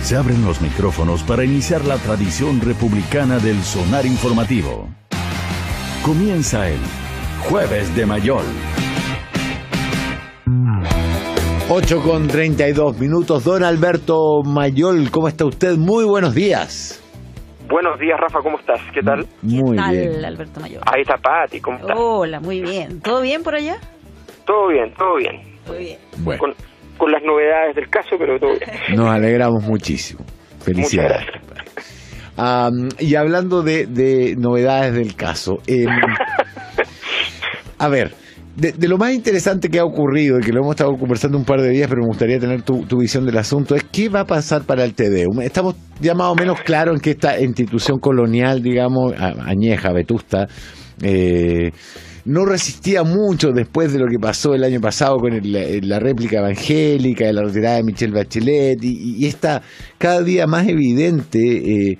Se abren los micrófonos para iniciar la tradición republicana del sonar informativo. Comienza el Jueves de Mayol. 8:32. Don Alberto Mayol, ¿cómo está usted? Muy buenos días. Buenos días, Rafa, ¿cómo estás? ¿Qué tal? Muy ¿Qué tal, bien. Alberto Mayol? Ahí está Pati, ¿cómo estás? Hola, muy bien. ¿Todo bien por allá? Todo bien, todo bien. Muy bien. Bueno, Con las novedades del caso, pero todo bien. nos alegramos muchísimo. Felicidades. Y hablando de novedades del caso, a ver, de lo más interesante que ha ocurrido, y que lo hemos estado conversando un par de días, pero me gustaría tener tu visión del asunto, es qué va a pasar para el TEDEUM. Estamos ya más o menos claros en que esta institución colonial, digamos, añeja, vetusta, no resistía mucho después de lo que pasó el año pasado con la réplica evangélica, de la retirada de Michelle Bachelet, y esta cada día más evidente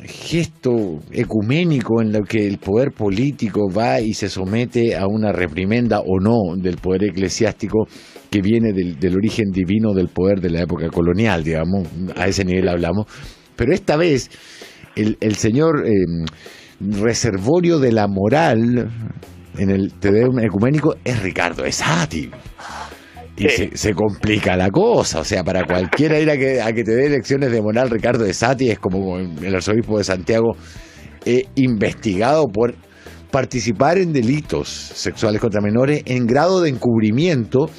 gesto ecuménico en lo que el poder político va y se somete a una reprimenda o no del poder eclesiástico que viene del origen divino del poder de la época colonial, digamos, a ese nivel hablamos. Pero esta vez el señor reservorio de la moral en el Tedeum ecuménico es Ricardo Esati. Y se complica la cosa, o sea, para cualquiera ir a que te dé lecciones de moral, Ricardo Esati es como el arzobispo de Santiago, investigado por participar en delitos sexuales contra menores en grado de encubrimiento.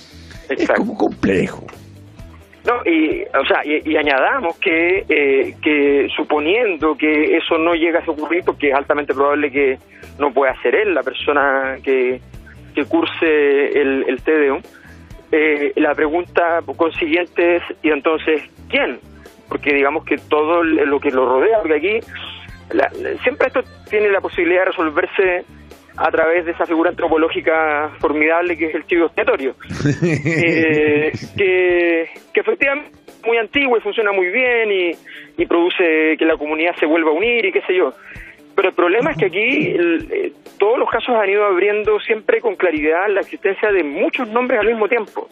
Exacto. Es como complejo. No, y añadamos que suponiendo que eso no llega a ocurrir, porque es altamente probable que no pueda ser él la persona que curse el TEDEUM, la pregunta consiguiente es, ¿y entonces quién? Porque digamos que todo lo que lo rodea, porque aquí siempre esto tiene la posibilidad de resolverse a través de esa figura antropológica formidable que es el chivo expiatorio, que efectivamente es muy antiguo y funciona muy bien y produce que la comunidad se vuelva a unir y qué sé yo. Pero el problema es que aquí todos los casos han ido abriendo siempre con claridad la existencia de muchos nombres al mismo tiempo.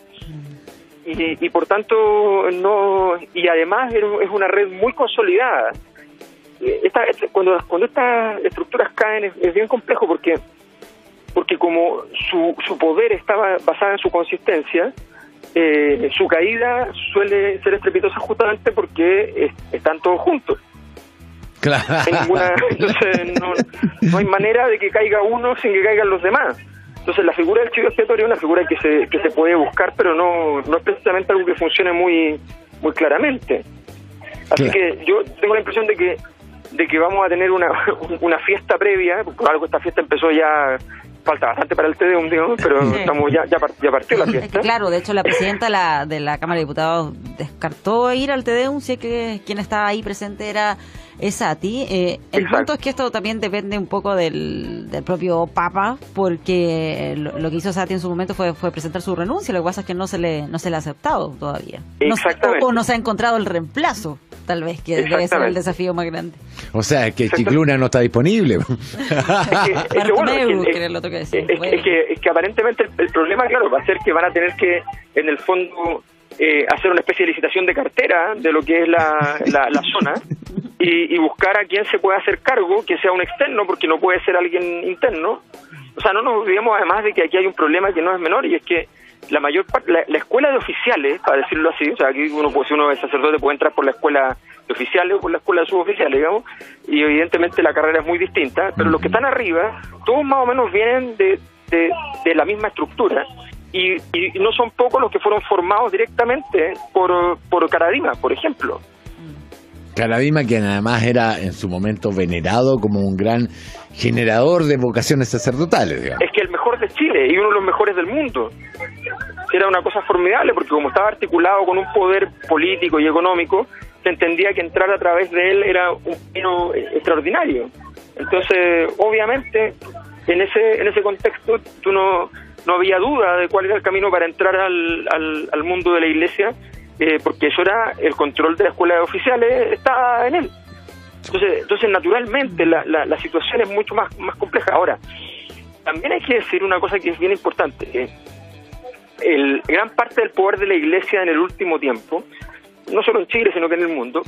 Y por tanto, no, y además es una red muy consolidada. Cuando estas estructuras caen es bien complejo porque como su poder estaba basada en su consistencia, su caída suele ser estrepitosa justamente porque están todos juntos. Claro. Entonces no hay manera de que caiga uno sin que caigan los demás. Entonces la figura del chivo expiatorio es una figura que se puede buscar, pero no es precisamente algo que funcione muy claramente. Así que yo tengo la impresión de que vamos a tener una fiesta previa. Por algo esta fiesta empezó ya, falta bastante para el TEDEUM, digamos, pero estamos ya partió la fiesta. Claro, de hecho la presidenta de la Cámara de Diputados descartó ir al TEDEUM, si es que quien estaba ahí presente era Esati. El punto es que esto también depende un poco del propio Papa, porque lo que hizo Esati en su momento fue presentar su renuncia. Lo que pasa es que no se le ha aceptado todavía. Exactamente. O no se ha encontrado el reemplazo, tal vez, que debe ser el desafío más grande. O sea, que Chicluna no está disponible. Es que aparentemente el problema, claro, va a ser que van a tener que, en el fondo, hacer una especie de licitación de cartera de lo que es la zona y buscar a quien se pueda hacer cargo, que sea un externo, porque no puede ser alguien interno. O sea, no nos olvidemos además de que aquí hay un problema que no es menor, y es que la mayor parte, la escuela de oficiales, para decirlo así, o sea, aquí si uno es sacerdote puede entrar por la escuela de oficiales o por la escuela de suboficiales, digamos, y evidentemente la carrera es muy distinta, pero los que están arriba, todos más o menos vienen de la misma estructura, y no son pocos los que fueron formados directamente por Caradima, por ejemplo. Caradima, quien además era en su momento venerado como un gran generador de vocaciones sacerdotales, digamos. Es que el mejor de Chile y uno de los mejores del mundo. Era una cosa formidable porque como estaba articulado con un poder político y económico, se entendía que entrar a través de él era un camino extraordinario. Entonces, obviamente, en ese contexto, no había duda de cuál era el camino para entrar al mundo de la Iglesia, porque eso era el control de la escuela de oficiales, estaba en él. Entonces naturalmente la situación es mucho más compleja. Ahora, también hay que decir una cosa que es bien importante. Gran parte del poder de la Iglesia en el último tiempo no solo en Chile, sino que en el mundo,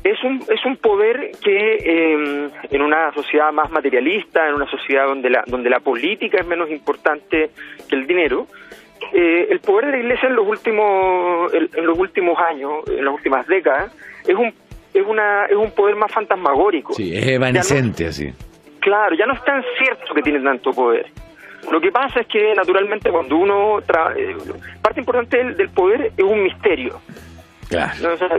es un poder que en una sociedad más materialista, en una sociedad donde la política es menos importante que el dinero, el poder de la Iglesia en los últimos años, en las últimas décadas, es un poder más fantasmagórico. Sí, es evanescente, así. Claro, ya no es tan cierto que tiene tanto poder. Lo que pasa es que, naturalmente, cuando uno parte importante del poder es un misterio. Claro. ¿No? O sea,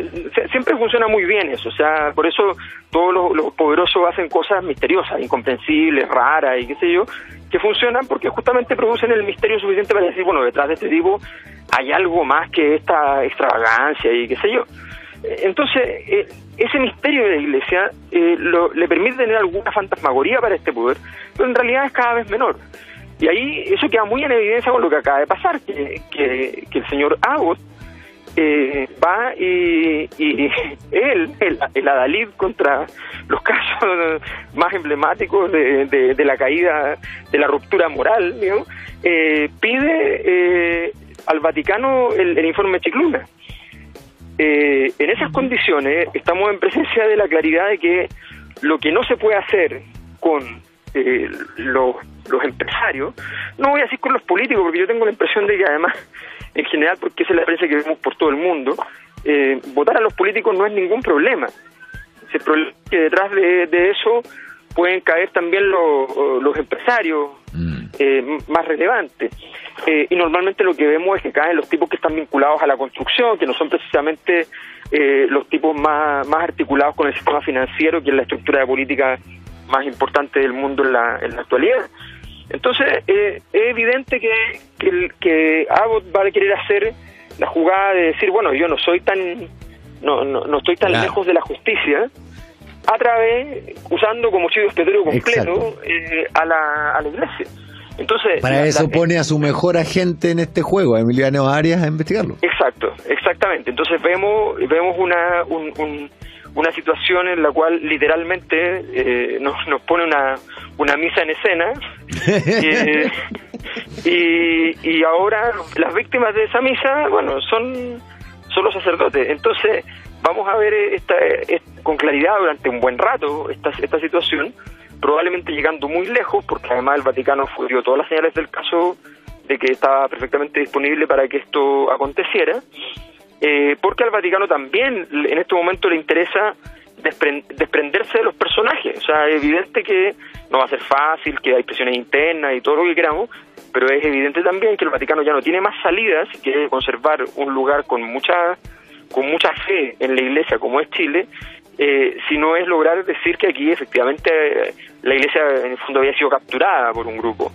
siempre funciona muy bien eso. O sea, por eso todos los poderosos hacen cosas misteriosas, incomprensibles, raras y qué sé yo, que funcionan porque justamente producen el misterio suficiente para decir, bueno, detrás de este tipo hay algo más que esta extravagancia y qué sé yo. Entonces, ese misterio de la Iglesia le permite tener alguna fantasmagoría para este poder, pero en realidad es cada vez menor. Y ahí eso queda muy en evidencia con lo que acaba de pasar, que el señor Abbott va y el adalid contra los casos más emblemáticos de la caída, de la ruptura moral, digamos, pide al Vaticano el informe Chicluna. En esas condiciones estamos en presencia de la claridad de que lo que no se puede hacer con los empresarios, no voy a decir con los políticos, porque yo tengo la impresión de que además, en general, porque esa es la prensa que vemos por todo el mundo, votar a los políticos no es ningún problema. El problema es que detrás de eso pueden caer también los empresarios más relevantes. Y normalmente lo que vemos es que caen los tipos que están vinculados a la construcción, que no son precisamente los tipos más articulados con el sistema financiero, que es la estructura de política más importante del mundo en la actualidad. Entonces, es evidente que Abbott va a querer hacer la jugada de decir, bueno, yo no estoy tan claro, lejos de la justicia, a través, usando como chivo expiatorio completo a la Iglesia. Entonces, para eso pone a su mejor agente en este juego, a Emiliano Arias, a investigarlo. Exactamente. Entonces vemos una situación en la cual literalmente nos pone una misa en escena y ahora las víctimas de esa misa, bueno, son los sacerdotes. Entonces vamos a ver con claridad durante un buen rato esta situación, probablemente llegando muy lejos, porque además el Vaticano dio todas las señales del caso de que estaba perfectamente disponible para que esto aconteciera, porque al Vaticano también en este momento le interesa desprenderse de los personajes. O sea, es evidente que no va a ser fácil, que hay presiones internas y todo lo que queramos, pero es evidente también que el Vaticano ya no tiene más salidas, quiere conservar un lugar con mucha fe en la Iglesia como es Chile, si no es lograr decir que aquí efectivamente la Iglesia en el fondo había sido capturada por un grupo.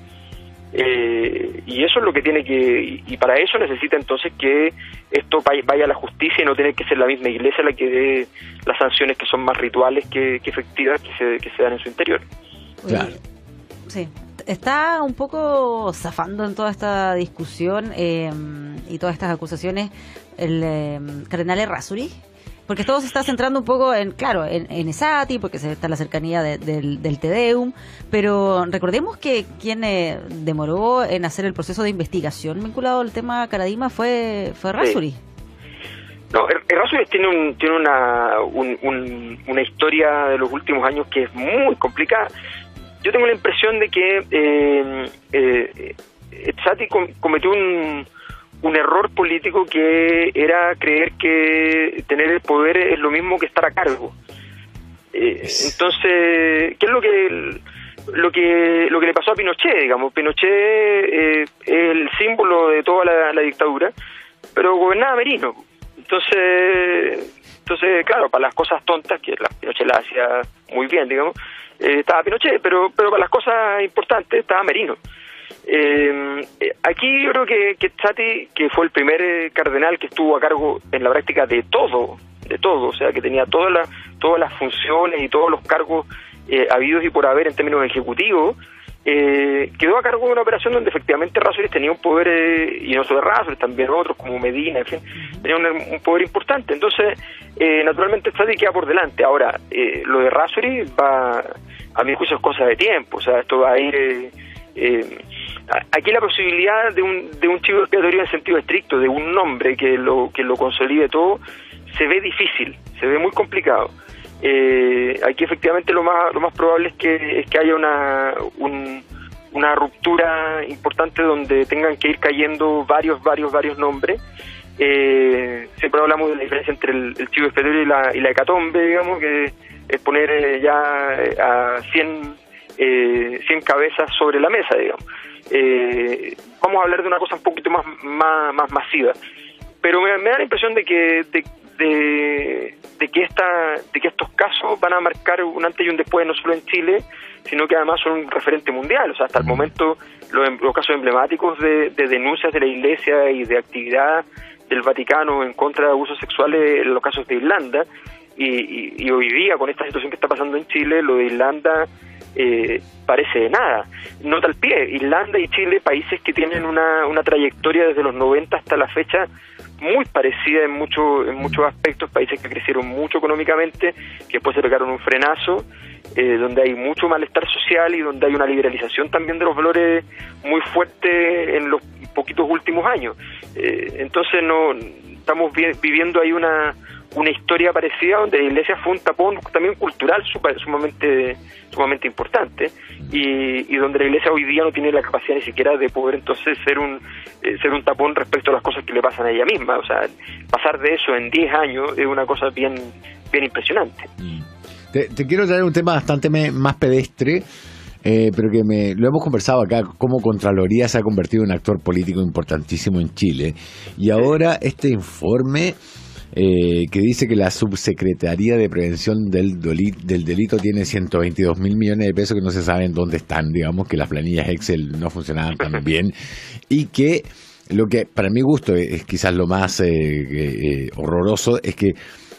Y eso es lo que tiene y para eso necesita entonces que esto vaya a la justicia y no tener que ser la misma Iglesia la que dé las sanciones que son más rituales que efectivas que se dan en su interior. Claro. Sí, está un poco zafando en toda esta discusión y todas estas acusaciones el cardenal Errázuriz, porque todo se está centrando un poco en Esati, porque está la cercanía del Te Deum, pero recordemos que quien demoró en hacer el proceso de investigación vinculado al tema Caradima fue Errázuriz. Sí. No, Errázuriz tiene una historia de los últimos años que es muy complicada. Yo tengo la impresión de que Esati cometió un error político que era creer que tener el poder es lo mismo que estar a cargo. Entonces, ¿qué es lo que le pasó a Pinochet? Digamos, Pinochet es el símbolo de toda la dictadura, pero gobernaba Merino. Entonces, claro, para las cosas tontas, que Pinochet las hacía muy bien, digamos, estaba Pinochet, pero para las cosas importantes estaba Merino. Aquí yo creo que Esati, que fue el primer cardenal que estuvo a cargo en la práctica de todo, o sea, que tenía todas las funciones y todos los cargos habidos y por haber en términos ejecutivos, quedó a cargo de una operación donde efectivamente Errázuriz tenía un poder, y no solo Errázuriz, también otros como Medina, en fin, tenía un poder importante. Entonces, naturalmente Esati queda por delante. Ahora, lo de Errázuriz va, a mi juicio, es cosa de tiempo. O sea, esto va a ir aquí la posibilidad de un chivo expiatorio en sentido estricto, de un nombre que lo consolide todo, se ve difícil, se ve muy complicado. Aquí efectivamente lo más probable es que haya una ruptura importante donde tengan que ir cayendo varios nombres. Siempre hablamos de la diferencia entre el chivo expiatorio y la hecatombe, digamos, que es poner ya a 100 cabezas sobre la mesa, digamos. Vamos a hablar de una cosa un poquito más masiva, pero me da la impresión de que estos casos van a marcar un antes y un después, no solo en Chile, sino que además son un referente mundial. O sea, hasta el momento los casos emblemáticos de denuncias de la Iglesia y de actividad del Vaticano en contra de abusos sexuales, en los casos de Irlanda, y hoy día con esta situación que está pasando en Chile, lo de Irlanda parece de nada, nota al pie. Irlanda y Chile, países que tienen una trayectoria desde los 90 hasta la fecha muy parecida en muchos aspectos, países que crecieron mucho económicamente, que después se pegaron un frenazo, donde hay mucho malestar social y donde hay una liberalización también de los valores muy fuerte en los poquitos últimos años. Entonces estamos viviendo ahí una historia parecida, donde la Iglesia fue un tapón también cultural sumamente importante, y donde la Iglesia hoy día no tiene la capacidad ni siquiera de poder entonces ser un tapón respecto a las cosas que le pasan a ella misma. O sea, pasar de eso en 10 años es una cosa bien impresionante. Te quiero traer un tema bastante más pedestre, pero que lo hemos conversado acá, cómo Contraloría se ha convertido en un actor político importantísimo en Chile, y ahora este informe que dice que la Subsecretaría de Prevención del Delito tiene 122 mil millones de pesos que no se saben dónde están, digamos, que las planillas Excel no funcionaban tan bien, y que lo que para mi gusto es quizás lo más horroroso es que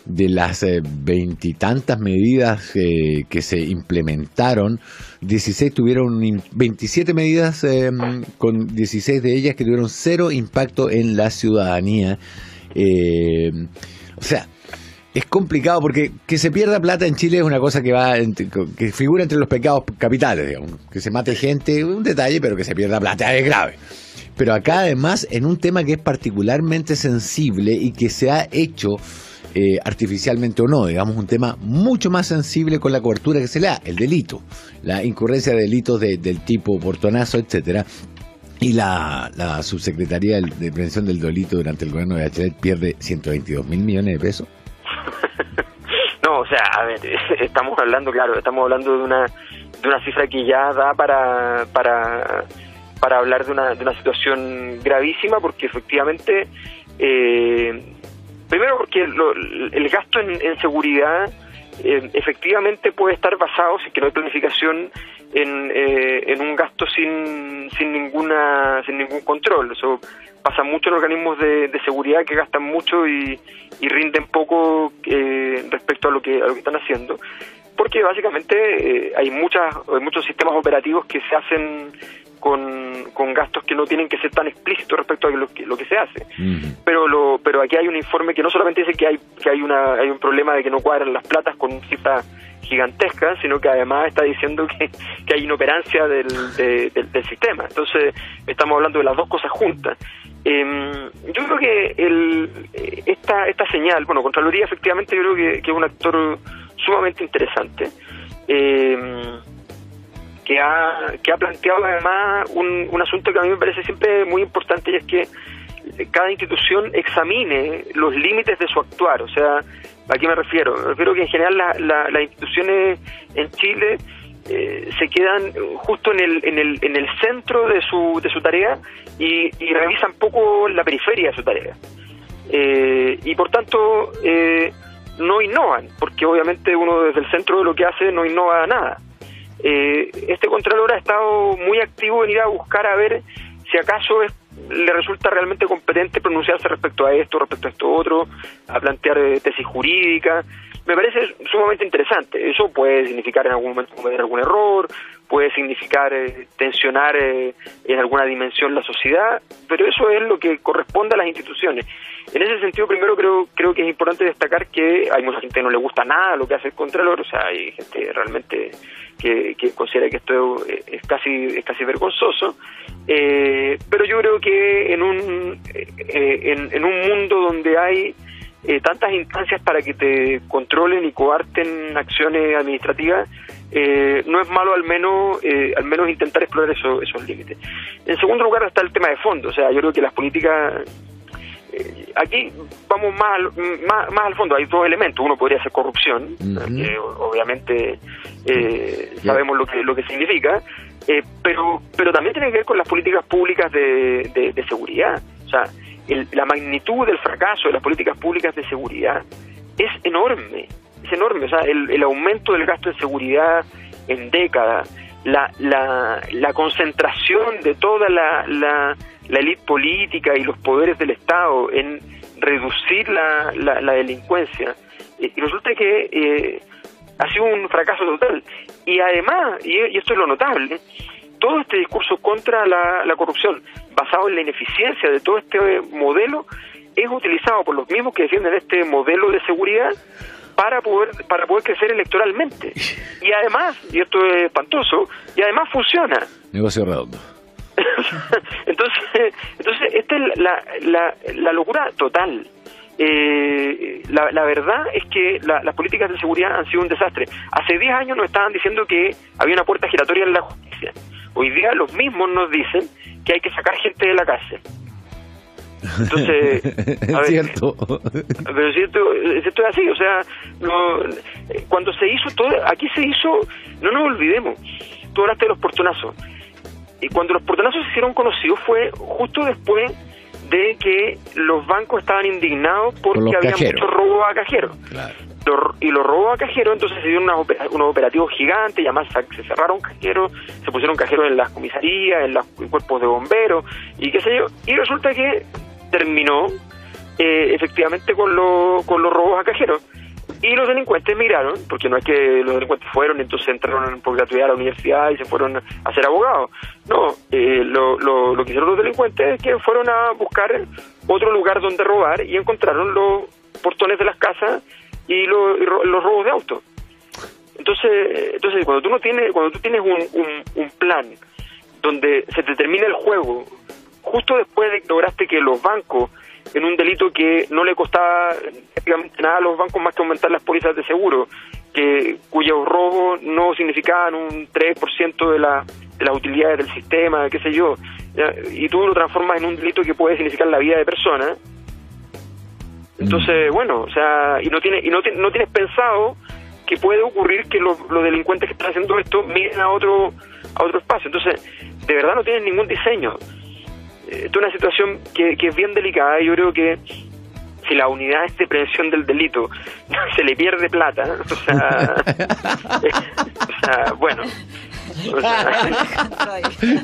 de las 20 y tantas medidas que se implementaron, 27 medidas con 16 de ellas que tuvieron cero impacto en la ciudadanía. O sea, es complicado porque que se pierda plata en Chile es una cosa que figura entre los pecados capitales, digamos. Que se mate gente, un detalle, pero que se pierda plata es grave. Pero acá además en un tema que es particularmente sensible y que se ha hecho artificialmente o no, digamos, un tema mucho más sensible con la cobertura que se le da, el delito, la incurrencia de delitos del tipo portonazo, etcétera. Y la Subsecretaría de Prevención del Delito durante el gobierno de Bachelet pierde 122 mil millones de pesos. No, o sea, a ver, estamos hablando de una cifra que ya da para hablar de una situación gravísima, porque efectivamente, primero porque el gasto en seguridad efectivamente puede estar basado, si que no hay planificación, en un gasto sin ningún control. Eso pasa mucho en organismos de seguridad, que gastan mucho y rinden poco respecto a lo que están haciendo, porque básicamente hay muchos sistemas operativos que se hacen con gastos que no tienen que ser tan explícitos respecto a lo que se hace. Pero aquí hay un informe que no solamente dice que hay un problema de que no cuadran las platas con cifras gigantescas, sino que además está diciendo que hay inoperancia del sistema. Entonces estamos hablando de las dos cosas juntas. Yo creo que esta señal, bueno, Contraloría efectivamente yo creo que es un actor sumamente interesante, que ha planteado además un asunto que a mí me parece siempre muy importante, y es que cada institución examine los límites de su actuar. O sea, ¿a qué me refiero? Me refiero que en general las instituciones en Chile se quedan justo en el centro de su tarea y revisan poco la periferia de su tarea. Y por tanto no innovan, porque obviamente uno desde el centro de lo que hace no innova nada. Este Contralor ha estado muy activo en ir a buscar a ver si acaso le resulta realmente competente pronunciarse respecto a esto otro, a plantear tesis jurídicas. me parece sumamente interesante. Eso puede significar en algún momento cometer algún error, puede significar tensionar en alguna dimensión la sociedad, pero eso es lo que corresponde a las instituciones. En ese sentido, primero creo que es importante destacar que hay mucha gente que no le gusta nada lo que hace el Contralor, o sea, hay gente realmente que considera que esto es casi vergonzoso, pero yo creo que en un mundo donde hay tantas instancias para que te controlen y coarten acciones administrativas, no es malo al menos intentar explorar esos límites. En segundo lugar está el tema de fondo, o sea, yo creo que las políticas, aquí vamos más al fondo. Hay dos elementos. Uno podría ser corrupción, que obviamente sabemos lo que significa, pero también tiene que ver con las políticas públicas de seguridad. O sea, la magnitud del fracaso de las políticas públicas de seguridad es enorme. O sea, el aumento del gasto en seguridad en décadas, la concentración de toda la élite política y los poderes del Estado en reducir la delincuencia, y resulta que ha sido un fracaso total. Y además, y esto es lo notable, todo este discurso contra la corrupción, basado en la ineficiencia de todo este modelo, es utilizado por los mismos que defienden este modelo de seguridad para poder crecer electoralmente. Y además, y esto es espantoso, y además funciona. Negocio redondo. Entonces esta es la locura total. La verdad es que las políticas de seguridad han sido un desastre. Hace 10 años nos estaban diciendo que había una puerta giratoria en la justicia. Hoy día los mismos nos dicen que hay que sacar gente de la cárcel. Entonces, a ver, cierto. Pero si esto es así, o sea, cuando se hizo todo, aquí se hizo, no nos olvidemos, tú hablaste de los portonazos. Y cuando los portonazos se hicieron conocidos fue justo después de que los bancos estaban indignados porque había muchos robos a cajeros. Claro. Y los robos a cajeros, entonces se dieron unos operativos gigantes, y además se cerraron cajeros, se pusieron cajeros en las comisarías, en los cuerpos de bomberos, y qué sé yo, y resulta que terminó efectivamente con los robos a cajeros. Y los delincuentes migraron, porque no es que los delincuentes fueron y entonces entraron por gratuidad a la universidad y se fueron a ser abogados. No, lo que hicieron los delincuentes es que fueron a buscar otro lugar donde robar y encontraron los portones de las casas y los robos de autos. Entonces cuando tú tienes un plan donde se te termina el juego, justo después de que lograste que los bancos, en un delito que no le costaba prácticamente nada a los bancos más que aumentar las pólizas de seguro, cuyos robos no significaban un 3% de las utilidades del sistema, qué sé yo, ¿ya? Y tú lo transformas en un delito que puede significar la vida de personas. Entonces, bueno, o sea, y no tienes pensado que puede ocurrir que los delincuentes que están haciendo esto migren a otro espacio. Entonces, de verdad no tienes ningún diseño. Esto es una situación que es bien delicada, y yo creo que si la unidad de prevención del delito se le pierde plata, o sea, bueno,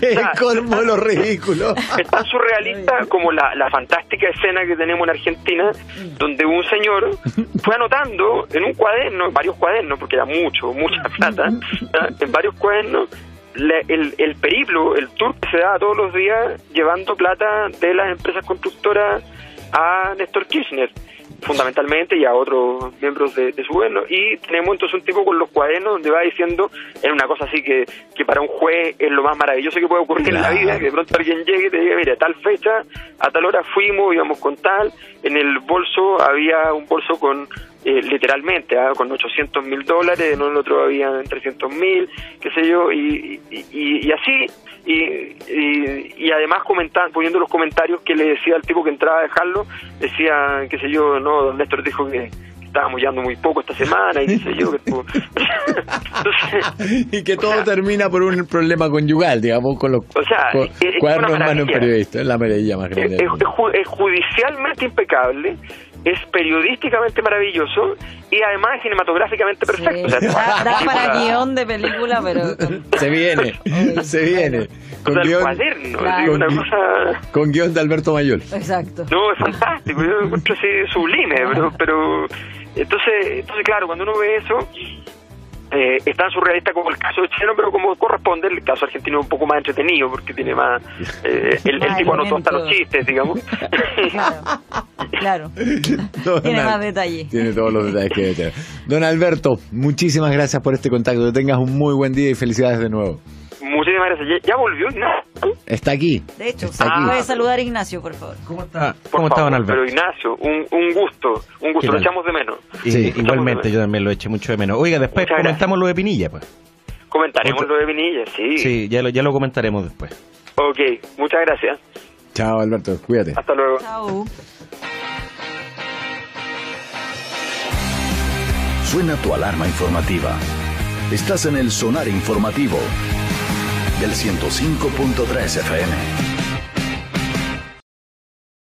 es colmo lo ridículo. Es tan surrealista como la fantástica escena que tenemos en Argentina, donde un señor fue anotando en un cuaderno, varios cuadernos, porque era mucha plata, ¿ya? En varios cuadernos, el periplo, el tour que se da todos los días llevando plata de las empresas constructoras a Néstor Kirchner, fundamentalmente, y a otros miembros de su gobierno. Y tenemos entonces un tipo con los cuadernos donde va diciendo, en una cosa así que para un juez es lo más maravilloso que puede ocurrir en la vida, que de pronto alguien llegue y te diga, mira, tal fecha, a tal hora fuimos, íbamos con tal, en el bolso había un bolso con literalmente, con $800,000, en el otro había 300,000, qué sé yo, y así, y además poniendo los comentarios que le decía al tipo que entraba a dejarlo, decía, qué sé yo, no, don Néstor dijo que estábamos llevando muy poco esta semana, y qué sé yo. Entonces, y que todo termina por un problema conyugal, digamos, con los cuadernos en mano periodista, es la maravilla más grande. Es judicialmente impecable, es periodísticamente maravilloso y además es cinematográficamente perfecto. Sí. O sea, da para guión de película, pero se viene con guión, cuaderno, claro. Una cosa... con guión de Alberto Mayol. Exacto. No, es fantástico, yo lo encuentro así sublime, pero Entonces, claro, cuando uno ve eso, es tan surrealista como el caso chileno, pero como corresponde, el caso argentino es un poco más entretenido, porque tiene más... el tipo anotó hasta los chistes, digamos. Claro. Tiene más detalles. Tiene todos los detalles que debe tener. Don Alberto, muchísimas gracias por este contacto. Que tengas un muy buen día y felicidades de nuevo. Muchísimas gracias. ¿Ya volvió Ignacio? Está aquí. De hecho, puede saludar a Ignacio, por favor. ¿Cómo está Don Alberto? Pero Ignacio, un gusto, lo echamos de menos. Sí, igualmente, yo también lo eché mucho de menos. Oiga, después Muchas comentamos lo de Pinilla, pues. Comentaremos lo de Pinilla, sí. Sí, ya lo comentaremos después. Ok, muchas gracias. Chao, Alberto, cuídate. Hasta luego. Chao. Suena tu alarma informativa. Estás en el Sonar Informativo del 105.3 FM.